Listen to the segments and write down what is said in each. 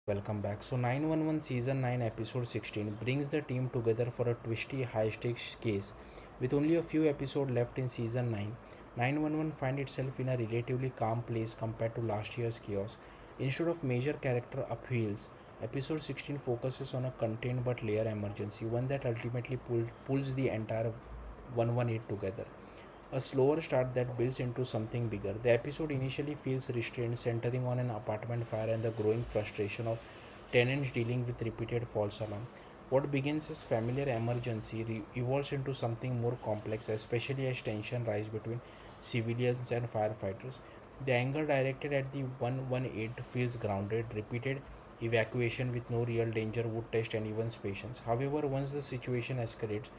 welcome back. So 911 season 9 episode 16 brings the team together for a twisty high stakes case. With only a few episodes left in season 9, 911 finds itself in a relatively calm place compared to last year's chaos. Instead of major character upheavals, episode 16 focuses on a contained but layered emergency, one that ultimately pulls the entire 118 together. A slower start that builds into something bigger. The episode initially feels restrained, centering on an apartment fire and the growing frustration of tenants dealing with repeated false alarm. What begins as familiar emergency evolves into something more complex, especially as tension rises between civilians and firefighters. The anger directed at the 118 feels grounded. Repeated evacuation with no real danger would test anyone's patience. However, once the situation escalates,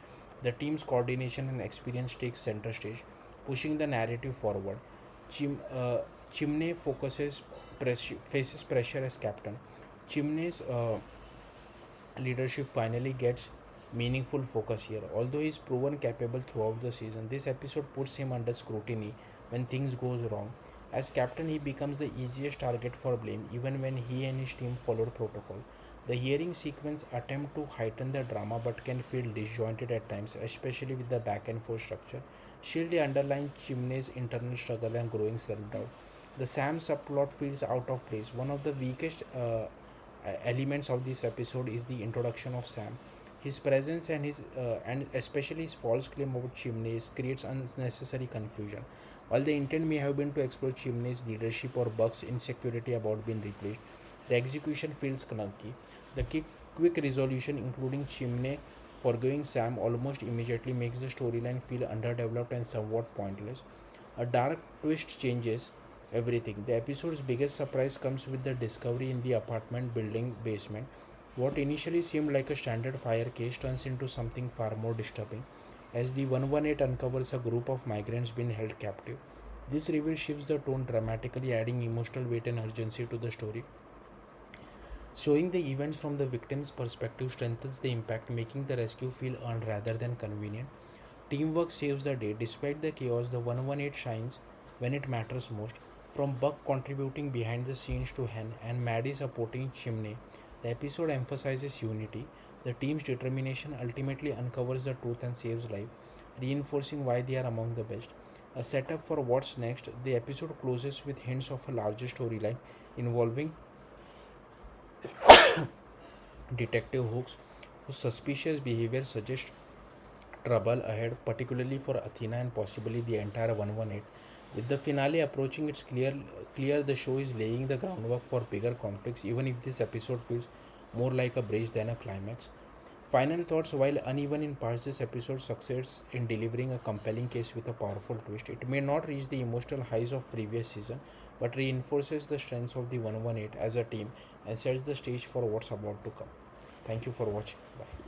the team's coordination and experience takes center stage, pushing the narrative forward. Chimney faces pressure as captain. Chimney's leadership finally gets meaningful focus here. Although he's proven capable throughout the season, this episode puts him under scrutiny when things goes wrong. As captain, he becomes the easiest target for blame, even when he and his team followed protocol. The hearing sequence attempt to heighten the drama but can feel disjointed at times, especially with the back and forth structure. Still, the underlying Chimney's internal struggle and growing self-doubt. The Sam subplot feels out of place. One of the weakest elements of this episode is the introduction of Sam. His presence and especially his false claim about Chimneys creates unnecessary confusion. While the intent may have been to explore Chimney's leadership or Buck's insecurity about being replaced, the execution feels clunky. The quick resolution, including Chimney forgoing Sam almost immediately, makes the storyline feel underdeveloped and somewhat pointless. A dark twist changes everything. The episode's biggest surprise comes with the discovery in the apartment building basement. What initially seemed like a standard fire case turns into something far more disturbing as the 118 uncovers a group of migrants being held captive. This reveal shifts the tone dramatically, adding emotional weight and urgency to the story. Showing the events from the victim's perspective strengthens the impact, making the rescue feel earned rather than convenient. Teamwork saves the day. Despite the chaos, the 118 shines when it matters most. From Buck contributing behind the scenes to Hen and Maddie supporting Chimney, the episode emphasizes unity. The team's determination ultimately uncovers the truth and saves life, reinforcing why they are among the best. A setup for what's next, the episode closes with hints of a larger storyline involving Detective Hooks, whose suspicious behavior suggests trouble ahead, particularly for Athena and possibly the entire 118. With the finale approaching, it's clear the show is laying the groundwork for bigger conflicts, even if this episode feels more like a bridge than a climax. Final thoughts. While uneven in parts, this episode succeeds in delivering a compelling case with a powerful twist. It may not reach the emotional highs of previous season, but reinforces the strengths of the 118 as a team and sets the stage for what's about to come. Thank you for watching. Bye.